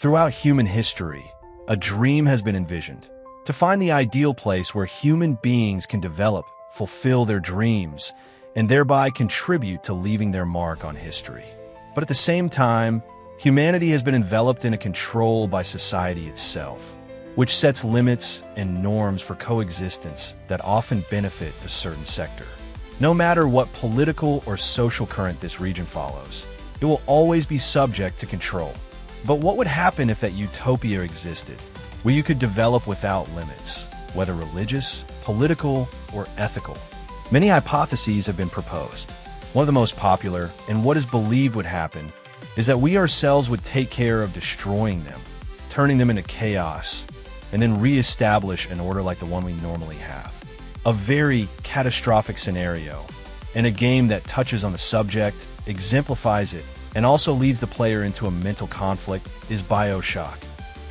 Throughout human history, a dream has been envisioned. To find the ideal place where human beings can develop, fulfill their dreams, and thereby contribute to leaving their mark on history. But at the same time, humanity has been enveloped in a control by society itself, which sets limits and norms for coexistence that often benefit a certain sector. No matter what political or social current this region follows, it will always be subject to control. But what would happen if that utopia existed, where you could develop without limits, whether religious, political, or ethical? Many hypotheses have been proposed. One of the most popular, and what is believed would happen, is that we ourselves would take care of destroying them, turning them into chaos, and then re-establish an order like the one we normally have. A very catastrophic scenario, and a game that touches on the subject, exemplifies it, and also leads the player into a mental conflict is BioShock.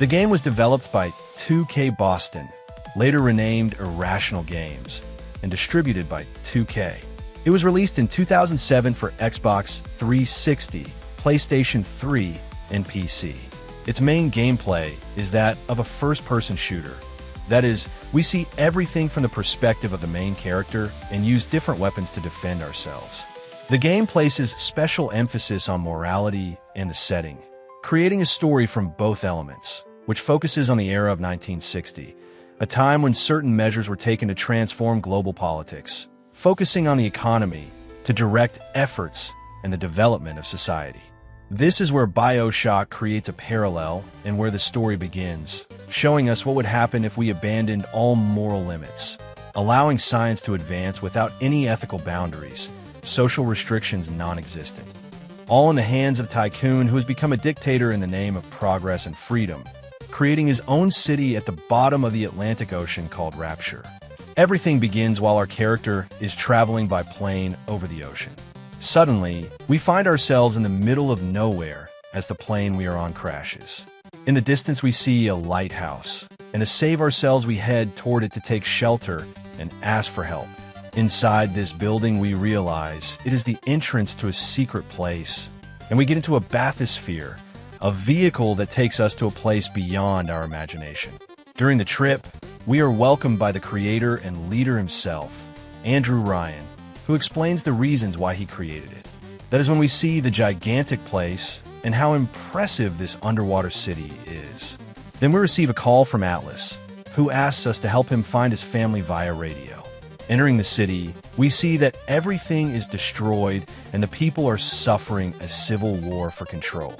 The game was developed by 2K Boston, later renamed Irrational Games, and distributed by 2K. It was released in 2007 for Xbox 360, PlayStation 3, and PC. Its main gameplay is that of a first-person shooter. That is, we see everything from the perspective of the main character and use different weapons to defend ourselves. The game places special emphasis on morality and the setting, creating a story from both elements, which focuses on the era of 1960, a time when certain measures were taken to transform global politics, focusing on the economy to direct efforts and the development of society. This is where BioShock creates a parallel and where the story begins, showing us what would happen if we abandoned all moral limits, allowing science to advance without any ethical boundaries, social restrictions non-existent. All in the hands of a tycoon who has become a dictator in the name of progress and freedom, creating his own city at the bottom of the Atlantic Ocean called Rapture. Everything begins while our character is traveling by plane over the ocean. Suddenly, we find ourselves in the middle of nowhere as the plane we are on crashes. In the distance we see a lighthouse, and to save ourselves we head toward it to take shelter and ask for help. Inside this building we realize it is the entrance to a secret place, and we get into a bathysphere, a vehicle that takes us to a place beyond our imagination. During the trip, we are welcomed by the creator and leader himself, Andrew Ryan, who explains the reasons why he created it. That is when we see the gigantic place and how impressive this underwater city is. Then we receive a call from Atlas, who asks us to help him find his family via radio. Entering the city, we see that everything is destroyed and the people are suffering a civil war for control.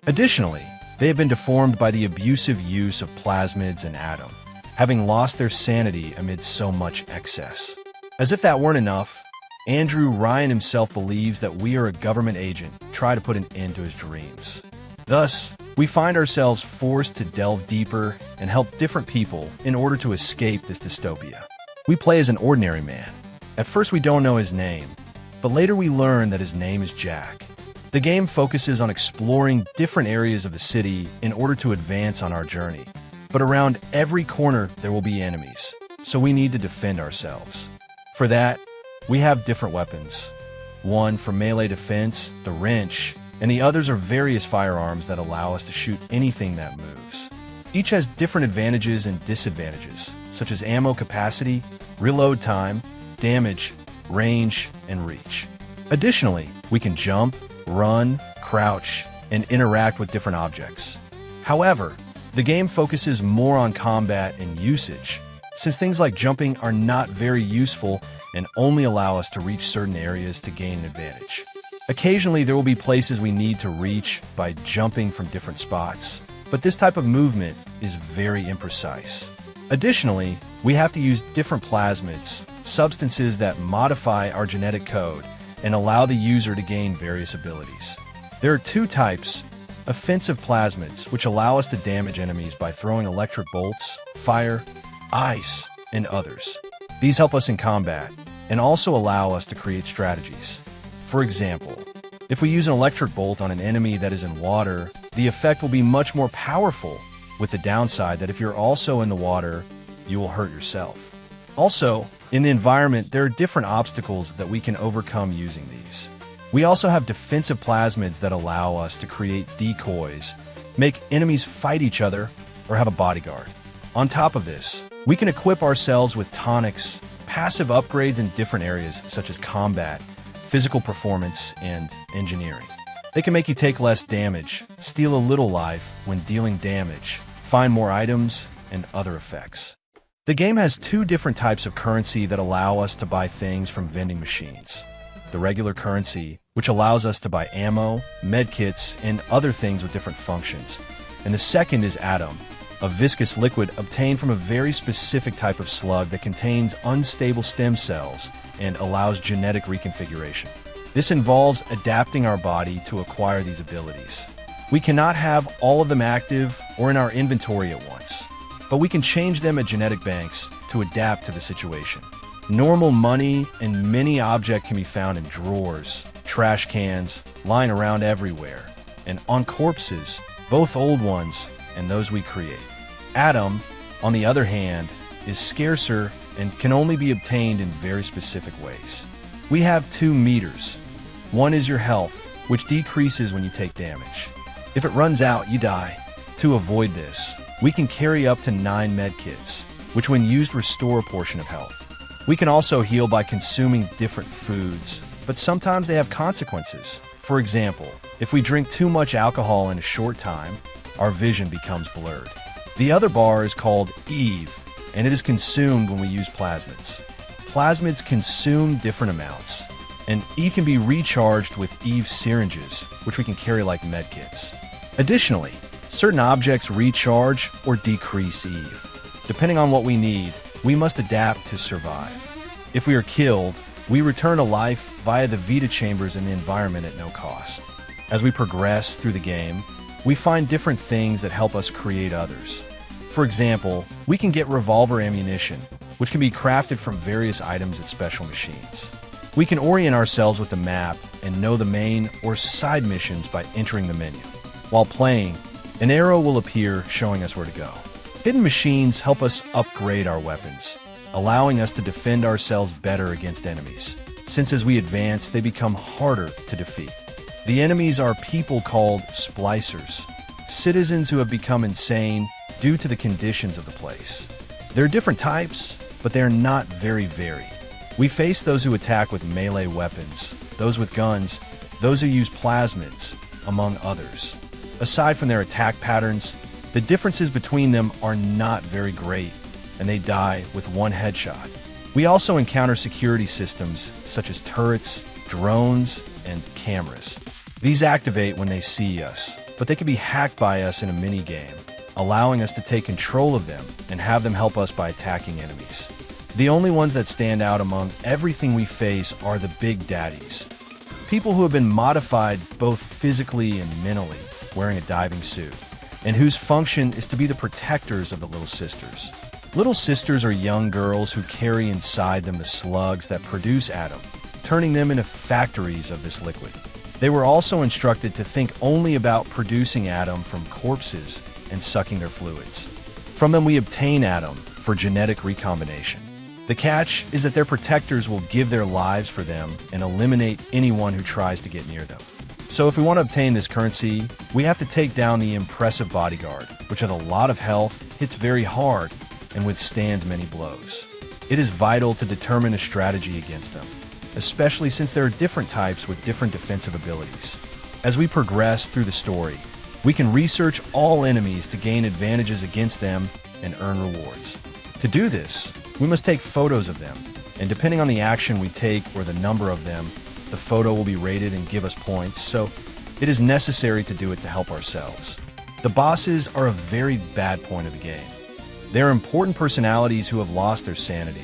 Additionally, they have been deformed by the abusive use of plasmids and Atom, having lost their sanity amid so much excess. As if that weren't enough, Andrew Ryan himself believes that we are a government agent trying to put an end to his dreams. Thus, we find ourselves forced to delve deeper and help different people in order to escape this dystopia. We play as an ordinary man. At first we don't know his name, but later we learn that his name is Jack. The game focuses on exploring different areas of the city in order to advance on our journey. But around every corner there will be enemies, so we need to defend ourselves. For that, we have different weapons. One for melee defense, the wrench, and the others are various firearms that allow us to shoot anything that moves. Each has different advantages and disadvantages, such as ammo capacity, reload time, damage, range, and reach. Additionally, we can jump, run, crouch, and interact with different objects. However, the game focuses more on combat and usage, since things like jumping are not very useful and only allow us to reach certain areas to gain an advantage. Occasionally, there will be places we need to reach by jumping from different spots, but this type of movement is very imprecise. Additionally, we have to use different plasmids, substances that modify our genetic code and allow the user to gain various abilities. There are two types: offensive plasmids, which allow us to damage enemies by throwing electric bolts, fire, ice, and others. These help us in combat and also allow us to create strategies. For example, if we use an electric bolt on an enemy that is in water, the effect will be much more powerful, with the downside that if you're also in the water, you will hurt yourself. Also, in the environment, there are different obstacles that we can overcome using these. We also have defensive plasmids that allow us to create decoys make enemies fight each other, or have a bodyguard. On top of this, we can equip ourselves with tonics, passive upgrades in different areas such as combat, physical performance, and engineering. They can make you take less damage, steal a little life when dealing damage, find more items, and other effects. The game has two different types of currency that allow us to buy things from vending machines. The regular currency, which allows us to buy ammo, medkits, and other things with different functions. And the second is Atom, a viscous liquid obtained from a very specific type of slug that contains unstable stem cells and allows genetic reconfiguration. This involves adapting our body to acquire these abilities. We cannot have all of them active or in our inventory at once, but we can change them at genetic banks to adapt to the situation. Normal money and many objects can be found in drawers, trash cans, lying around everywhere, and on corpses, both old ones and those we create. Atom, on the other hand, is scarcer and can only be obtained in very specific ways. We have 2 meters. One is your health, which decreases when you take damage. If it runs out, you die. To avoid this, we can carry up to 9 medkits, which when used restore a portion of health. We can also heal by consuming different foods, but sometimes they have consequences. For example, if we drink too much alcohol in a short time, our vision becomes blurred. The other bar is called Eve, and it is consumed when we use plasmids. Plasmids consume different amounts, and Eve can be recharged with Eve syringes, which we can carry like medkits. Additionally, certain objects recharge or decrease Eve. Depending on what we need, we must adapt to survive. If we are killed, we return to life via the Vita chambers in the environment at no cost. As we progress through the game, we find different things that help us create others. For example, we can get revolver ammunition, which can be crafted from various items at special machines. We can orient ourselves with the map and know the main or side missions by entering the menu. While playing, an arrow will appear showing us where to go. Hidden machines help us upgrade our weapons, allowing us to defend ourselves better against enemies, since as we advance, they become harder to defeat. The enemies are people called splicers, citizens who have become insane due to the conditions of the place. There are different types, but they are not very varied. We face those who attack with melee weapons, those with guns, those who use plasmids, among others. Aside from their attack patterns, the differences between them are not very great, and they die with one headshot. We also encounter security systems such as turrets, drones, and cameras. These activate when they see us, but they can be hacked by us in a mini-game, allowing us to take control of them and have them help us by attacking enemies. The only ones that stand out among everything we face are the big daddies. People who have been modified both physically and mentally, wearing a diving suit, and whose function is to be the protectors of the Little Sisters. Little Sisters are young girls who carry inside them the slugs that produce Atom, turning them into factories of this liquid. They were also instructed to think only about producing Atom from corpses and sucking their fluids. From them we obtain Atom for genetic recombination. The catch is that their protectors will give their lives for them and eliminate anyone who tries to get near them. So if we want to obtain this currency, we have to take down the impressive bodyguard, which has a lot of health, hits very hard, and withstands many blows. It is vital to determine a strategy against them, especially since there are different types with different defensive abilities. As we progress through the story, we can research all enemies to gain advantages against them and earn rewards. To do this, we must take photos of them, and depending on the action we take or the number of them, the photo will be rated and give us points, so it is necessary to do it to help ourselves. The bosses are a very bad point of the game. They are important personalities who have lost their sanity,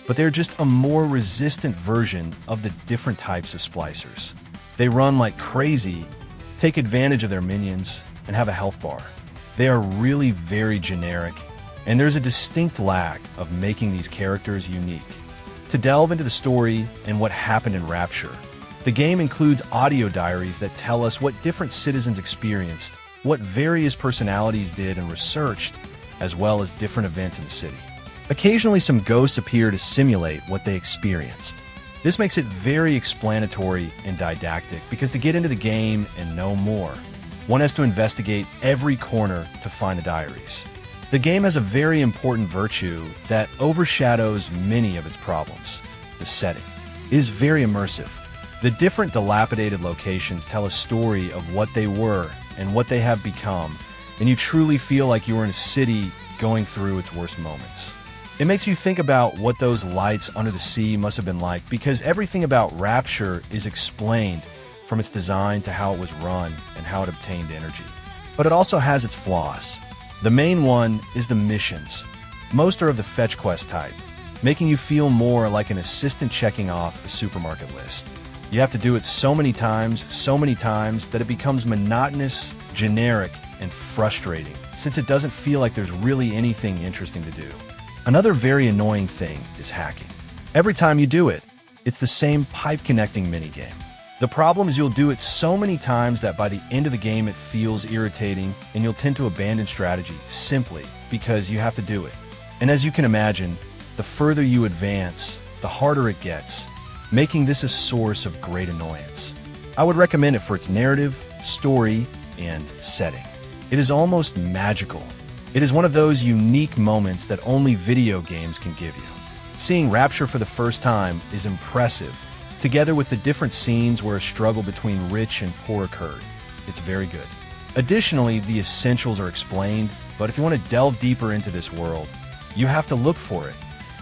but they're just a more resistant version of the different types of splicers. They run like crazy, take advantage of their minions, and have a health bar. They are really very generic, and there's a distinct lack of making these characters unique. To delve into the story and what happened in Rapture, the game includes audio diaries that tell us what different citizens experienced, what various personalities did and researched, as well as different events in the city. Occasionally, some ghosts appear to simulate what they experienced. This makes it very explanatory and didactic because to get into the game and know more, One has to investigate every corner to find the diaries. The game has a very important virtue that overshadows many of its problems: the setting. It is very immersive. The different dilapidated locations tell a story of what they were and what they have become, and you truly feel like you are in a city going through its worst moments. It makes you think about what those lights under the sea must have been like, because everything about Rapture is explained, from its design to how it was run and how it obtained energy. But it also has its flaws. The main one is the missions. Most are of the fetch quest type, making you feel more like an assistant checking off a supermarket list. You have to do it so many times that it becomes monotonous, generic, and frustrating, since it doesn't feel like there's really anything interesting to do. Another very annoying thing is hacking. Every time you do it, it's the same pipe connecting minigame. The problem is you'll do it so many times that by the end of the game it feels irritating, and you'll tend to abandon strategy simply because you have to do it. And as you can imagine, the further you advance, the harder it gets, making this a source of great annoyance. I would recommend it for its narrative, story, and setting. It is almost magical. It is one of those unique moments that only video games can give you. Seeing Rapture for the first time is impressive, together with the different scenes where a struggle between rich and poor occurred. It's very good. Additionally, the essentials are explained, but if you want to delve deeper into this world, you have to look for it,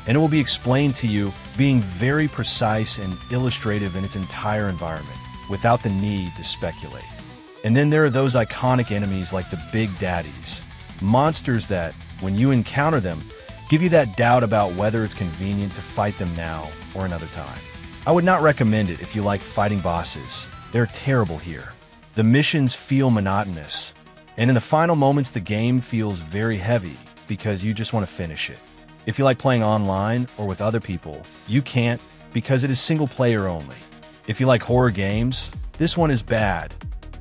and it will be explained to you, being very precise and illustrative in its entire environment, without the need to speculate. And then there are those iconic enemies like the Big Daddies, monsters that, when you encounter them, give you that doubt about whether it's convenient to fight them now or another time. I would not recommend it if you like fighting bosses. They're terrible here. The missions feel monotonous, and in the final moments the game feels very heavy because you just want to finish it. If you like playing online or with other people, you can't, because it is single player only. If you like horror games, this one is bad.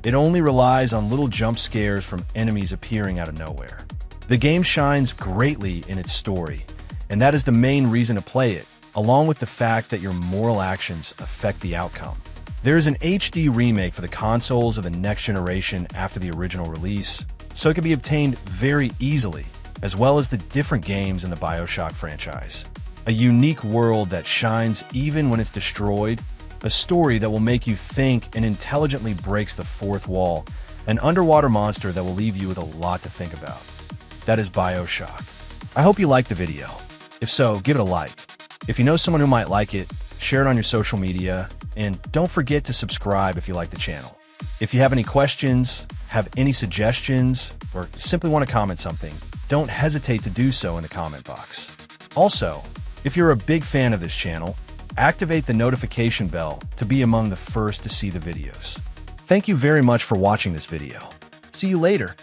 It only relies on little jump scares from enemies appearing out of nowhere. The game shines greatly in its story, and that is the main reason to play it, along with the fact that your moral actions affect the outcome. There is an HD remake for the consoles of the next generation after the original release, so it can be obtained very easily, as well as the different games in the BioShock franchise. A unique world that shines even when it's destroyed, a story that will make you think and intelligently breaks the fourth wall, an underwater monster that will leave you with a lot to think about. That is BioShock. I hope you liked the video. If so, give it a like. If you know someone who might like it, share it on your social media, and don't forget to subscribe if you like the channel. If you have any questions, have any suggestions, or simply want to comment something, don't hesitate to do so in the comment box. Also, if you're a big fan of this channel, activate the notification bell to be among the first to see the videos. Thank you very much for watching this video. See you later.